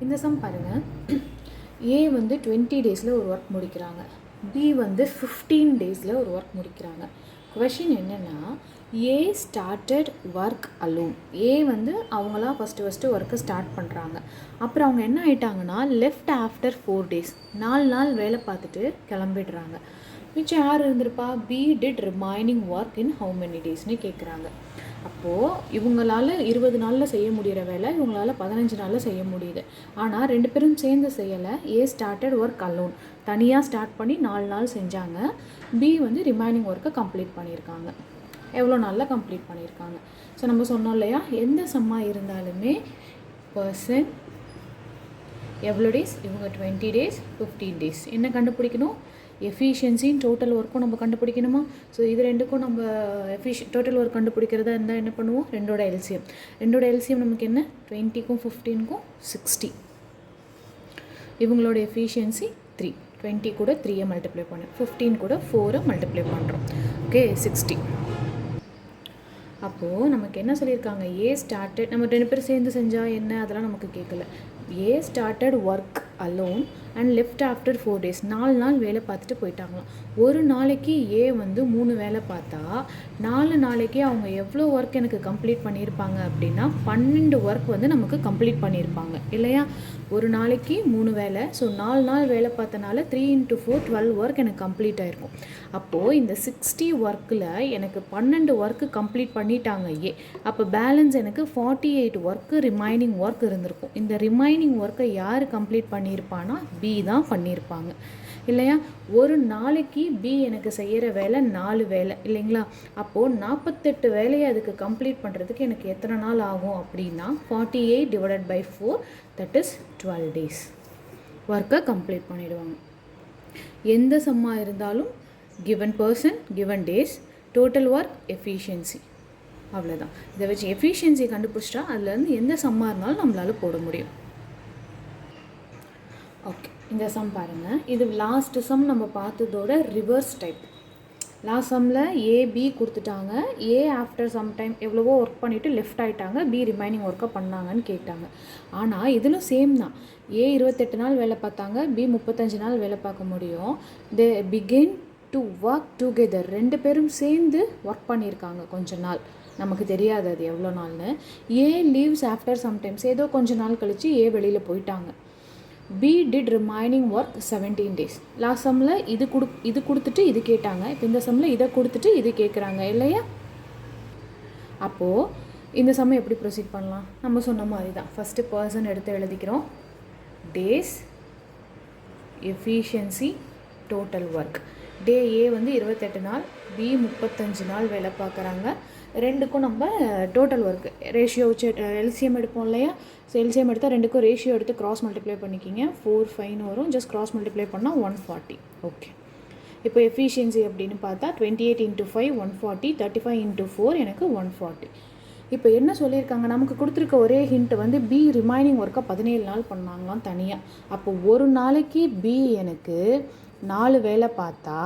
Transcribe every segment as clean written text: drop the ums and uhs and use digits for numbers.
இந்த சம் பாருங்கள். ஏ வந்து 20 டேஸில் ஒரு ஒர்க் முடிக்கிறாங்க, பி வந்து 15 டேஸில் ஒரு ஒர்க் முடிக்கிறாங்க. கொஷின் என்னென்னா, ஏ ஸ்டார்டட் ஒர்க் அலோன். ஏ வந்து அவங்களாம் ஃபஸ்ட்டு ஒர்க்கை ஸ்டார்ட் பண்ணுறாங்க. அப்புறம் அவங்க என்ன ஆகிட்டாங்கன்னா லெஃப்ட் ஆஃப்டர் 4 டேஸ், 4 நாள் வேலை பார்த்துட்டு கிளம்பிடுறாங்க. மிச்சம் யார் இருந்திருப்பா? B did remaining work in how many டேஸ்னு கேட்குறாங்க. அப்போது இவங்களால் 20 நாளில் செய்ய முடிகிற வேலை இவங்களால் 15 நாளில் செய்ய முடியுது. ஆனால் 2 பேரும் சேர்ந்து செய்யலை. ஏ ஸ்டார்டட் ஒர்க் அலோன், தனியாக ஸ்டார்ட் பண்ணி 4 நாள் செஞ்சாங்க. பி வந்து ரிமைனிங் ஒர்க்கை கம்ப்ளீட் பண்ணியிருக்காங்க. எவ்வளோ நாளில் கம்ப்ளீட் பண்ணியிருக்காங்க? ஸோ நம்ம சொன்னோம் இல்லையா, எந்த சம்மாக இருந்தாலுமே பர்சன் எவ்வளோ டேஸ், இவங்க 20 டேஸ் 15 டேஸ் என்ன கண்டுபிடிக்கணும்? எஃபிஷியன்சின் டோட்டல் ஒர்க்கும் நம்ம கண்டுபிடிக்கணுமா? ஸோ இது ரெண்டுக்கும் நம்ம டோட்டல் ஒர்க் கண்டுபிடிக்கிறதா இருந்தால் என்ன பண்ணுவோம்? ரெண்டோட எல்சிஎம் நமக்கு என்ன? 20க்கும் 15க்கும் 60. இவங்களோட எஃபிஷியன்சி 3. 20 கூட 3 மல்டிப்ளை பண்ணு, 15 கூட 4 மல்டிப்ளை பண்ணுறோம். ஓகே, 60. அப்போது நமக்கு என்ன சொல்லியிருக்காங்க? ஏ ஸ்டார்டட், நம்ம 2 பேர் சேர்ந்து செஞ்சால் என்ன, அதெல்லாம் நமக்கு கேட்கல. A started work alone and left after 4 days, 4 நாள் வேலை பார்த்துட்டு போயிட்டாங்களாம். ஒரு நாளைக்கு ஏ வந்து 3 வேலை பார்த்தா 4 நாளைக்கு அவங்க எவ்வளோ ஒர்க் எனக்கு கம்ப்ளீட் பண்ணியிருப்பாங்க அப்படின்னா 12 ஒர்க் வந்து நமக்கு கம்ப்ளீட் பண்ணியிருப்பாங்க இல்லையா? ஒரு நாளைக்கு 3 வேலை, ஸோ 4 நாள் வேலை பார்த்தனால 3 × 4 12 ஒர்க் எனக்கு கம்ப்ளீட் ஆகிருக்கும். அப்போது இந்த 60 ஒர்க்கில் எனக்கு 12 ஒர்க்கு கம்ப்ளீட் பண்ணிட்டாங்க ஏ. அப்போ பேலன்ஸ் எனக்கு 48 ஒர்க்கு ரிமைனிங் ஒர்க் இருந்திருக்கும். இந்த ரிமைனிங் ஒர்க்கை யார் கம்ப்ளீட் பண்ணியிருப்பானா? பி தான் பண்ணியிருப்பாங்க இல்லையா? ஒரு நாளைக்கு பி எனக்கு செய்கிற வேலை 4 வேலை இல்லைங்களா? அப்போது 48 வேலையை அதுக்கு கம்ப்ளீட் பண்ணுறதுக்கு எனக்கு எத்தனை நாள் ஆகும் அப்படின்னா 48 divided by 4, that is 12 days ஒர்க்கை கம்ப்ளீட் பண்ணிடுவாங்க. எந்த சம்மாக இருந்தாலும் given person, given days, total work, efficiency, அவ்வளோதான். இதை வச்சு எஃபிஷியன்சி கண்டுபிடிச்சிட்டா அதுலேருந்து எந்த சம்மாக இருந்தாலும் நம்மளால் போட முடியும். ஓகே, இந்த சம் பாருங்கள். இது லாஸ்ட் சம் நம்ம பார்த்ததோட ரிவர்ஸ் டைப். லாஸ்ட் சம்மில் ஏபி கொடுத்துட்டாங்க. ஏ ஆஃப்டர் சம் டைம் எவ்வளவோ ஒர்க் பண்ணிவிட்டு லெஃப்ட் ஆகிட்டாங்க, பி ரிமைனிங் ஒர்க்கை பண்ணாங்கன்னு கேட்டாங்க. ஆனால் இதிலும் சேம் தான். ஏ 28 நாள் வேலை பார்த்தாங்க, பி 35 நாள் வேலை பார்க்க முடியும். தே பிகின் டு ஒர்க் டுகெதர், 2 பேரும் சேர்ந்து ஒர்க் பண்ணியிருக்காங்க கொஞ்ச நாள். நமக்கு தெரியாது அது எவ்வளோ நாள்னு. ஏ லீவ்ஸ் ஆஃப்டர் சம்டைம்ஸ், ஏதோ கொஞ்ச நாள் கழித்து ஏ வெளியில் போயிட்டாங்க. B did remaining work 17 days. Last சம்மில் இது கொடுத்துட்டு இது கேட்டாங்க, இப்போ இந்த சம்மில் இதை கொடுத்துட்டு இது கேட்குறாங்க இல்லையா? அப்போது இந்த சம்மை எப்படி ப்ரொசீட் பண்ணலாம்? நம்ம சொன்ன மாதிரி தான். ஃபஸ்ட்டு பர்சன் எடுத்து எழுதிக்கிறோம். Days, efficiency, total work. Day A வந்து 28 நாள், பி 35 நாள் வேலை பார்க்குறாங்க. ரெண்டுக்கும் நம்ம டோட்டல் ஒர்க் ரேஷியோ வச்சு எல்சிஎம் எடுப்போம் இல்லையா? ஸோ எல்சிஎம் எடுத்தால் ரெண்டுக்கும் ரேஷியோ எடுத்து கிராஸ் மல்டிப்ளை பண்ணிக்கிங்க. 4, 5 வரும். ஜஸ்ட் கிராஸ் மல்டிப்ளை பண்ணால் 140. ஓகே, இப்போ எஃபிஷியன்சி அப்படின்னு பார்த்தா 28 × 5 140, 35 × 4 எனக்கு 140. இப்போ என்ன சொல்லியிருக்காங்க? நமக்கு கொடுத்துருக்க ஒரே ஹிண்ட் வந்து பி ரிமைனிங் ஒர்க்கை 17 நாள் பண்ணாங்களாம் தனியாக. அப்போ ஒரு நாளைக்கு பி எனக்கு 4 வேலை பார்த்தா,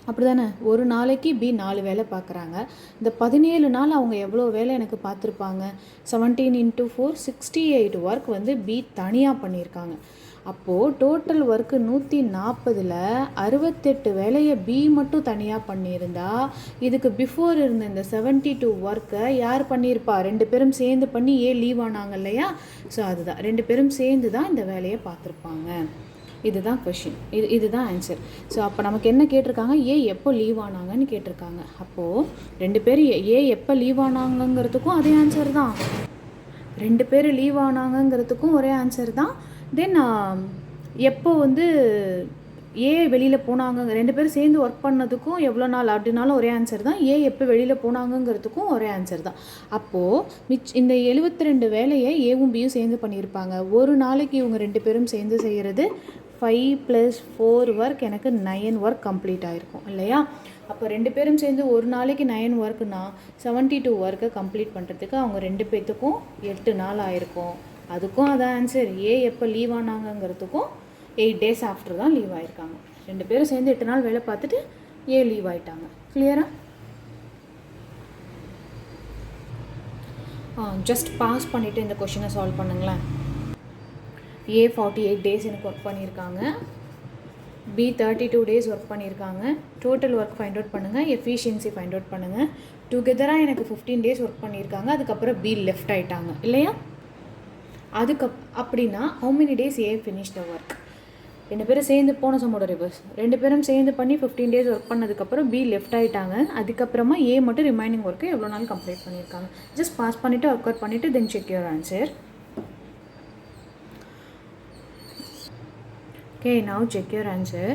அப்படி தானே? ஒரு நாளைக்கு பி 4 வேலை பார்க்குறாங்க. இந்த 17 நாள் அவங்க எவ்வளோ வேலை எனக்கு பார்த்துருப்பாங்க? 17 × 4 68 ஒர்க் வந்து பி தனியாக பண்ணியிருக்காங்க. அப்போது டோட்டல் ஒர்க்கு 140ல் 68 வேலையை பி மட்டும் தனியாக பண்ணியிருந்தா, இதுக்கு பிஃபோர் இருந்த இந்த 72 ஒர்க்கை யார் பண்ணியிருப்பா? 2 பேரும் சேர்ந்து பண்ணி ஏ லீவ் ஆனாங்க இல்லையா? ஸோ அதுதான், 2 பேரும் சேர்ந்து தான் இந்த வேலையை பார்த்துருப்பாங்க. இதுதான் கொஷின், இதுதான் ஆன்சர். ஸோ அப்போ நமக்கு என்ன கேட்டிருக்காங்க? ஏ எப்போ லீவ் ஆனாங்கன்னு கேட்டிருக்காங்க. அப்போது 2 பேர் ஏ எப்போ லீவ் ஆனாங்கங்கிறதுக்கும் அதே ஆன்சர் தான், 2 பேர் லீவ் ஆனாங்கங்கிறதுக்கும் ஒரே ஆன்சர் தான். தென் எப்போ வந்து ஏ வெளியில் போனாங்க, 2 பேரும் சேர்ந்து ஒர்க் பண்ணதுக்கும் எவ்வளோ நாள் அப்படின்னாலும் ஒரே ஆன்சர் தான். ஏ எப்போ வெளியில் போனாங்கங்கிறதுக்கும் ஒரே ஆன்சர் தான். அப்போது இந்த 72 வேலையை ஏவும் பியும் சேர்ந்து பண்ணியிருப்பாங்க. ஒரு நாளைக்கு இவங்க 2 பேரும் சேர்ந்து செய்கிறது 5 + 4 ஒர்க், எனக்கு 9 ஒர்க் கம்ப்ளீட் ஆகிருக்கும் இல்லையா? அப்போ 2 பேரும் சேர்ந்து ஒரு நாளைக்கு 9 ஒர்க்குனா 72 ஒர்க்கை கம்ப்ளீட் பண்ணுறதுக்கு அவங்க 2 பேர்த்துக்கும் 8 நாள் ஆகிருக்கும். அதுக்கும் அதான் ஆன்சர். ஏ எப்போ லீவ் ஆனாங்கங்கிறதுக்கும் 8 டேஸ் ஆஃப்டர் தான் லீவ் ஆகிருக்காங்க. 2 பேரும் சேர்ந்து 8 நாள் வேலை பார்த்துட்டு ஏ லீவ் ஆகிட்டாங்க. கிளியரா? ஜஸ்ட் பாஸ் பண்ணிவிட்டு இந்த கொஷினை சால்வ் பண்ணுங்களேன். ஏ 48 டேஸ் எனக்கு ஒர்க் பண்ணியிருக்காங்க, பி 32 டேஸ் ஒர்க் பண்ணியிருக்காங்க. டோட்டல் ஒர்க் ஃபைண்ட் அவுட் பண்ணுங்கள், எஃபிஷியன்சி ஃபைண்ட் அவுட் பண்ணுங்கள். டுகெதராக எனக்கு 15 டேஸ் ஒர்க் பண்ணியிருக்காங்க, அதுக்கப்புறம் பி லெஃப்ட் ஆகிட்டாங்க இல்லையா? அப்படின்னா how many days A finish the work? 2 பேரும் சேர்ந்து போன சம்மோட ரிவர்ஸ், 2 பேரும் சேர்ந்து பண்ணி 15 டேஸ் ஒர்க் பண்ணதுக்கப்புறம் பி லெஃப்ட் ஆகிட்டாங்க, அதுக்கப்புறமா ஏ மட்டும் ரிமைனிங் ஒர்க்கு எவ்வளோ நாள் கம்ப்ளீட் பண்ணியிருக்காங்க. ஜஸ்ட் பாஸ் பண்ணிவிட்டு ஒர்க் அவுட் பண்ணிவிட்டு then check your answer. Okay, now check your answer.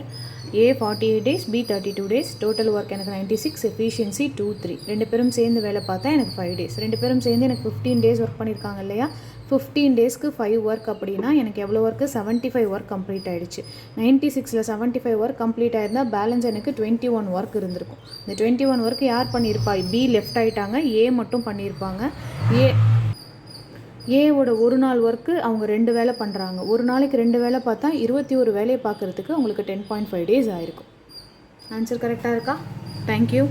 A 48 days, B 32 days, total work எனக்கு 96, efficiency 23. 2 பேரும் சேர்ந்து வேலை பார்த்தா எனக்கு 5 days. 2 பேரும் சேர்ந்து எனக்கு 15 days ஒர்க் பண்ணியிருக்காங்க இல்லையா? 15 டேஸ்க்கு 5 ஒர்க் அப்படின்னா எனக்கு எவ்வளோ ஒர்க்கு? 75 ஒர்க் கம்ப்ளீட் ஆகிடுச்சு. 96ல் 75 ஒர்க் கம்ப்ளீட் ஆகிருந்தால் பேலன்ஸ் எனக்கு 21 ஒர்க் இருந்திருக்கும். இந்த 21 ஒர்க் யார் பண்ணியிருப்பா? பி லெஃப்ட் ஆகிட்டாங்க, ஏ மட்டும் பண்ணியிருப்பாங்க. ஏவோட ஒரு நாள் ஒர்க்கு அவங்க 2 வேலை பண்ணுறாங்க. ஒரு நாளைக்கு 2 வேலை பார்த்தா 21 வேலையை பார்க்குறதுக்கு உங்களுக்கு 10.5 days ஆகிருக்கும். ஆன்சர் கரெக்டாக இருக்கா? தேங்க்யூ.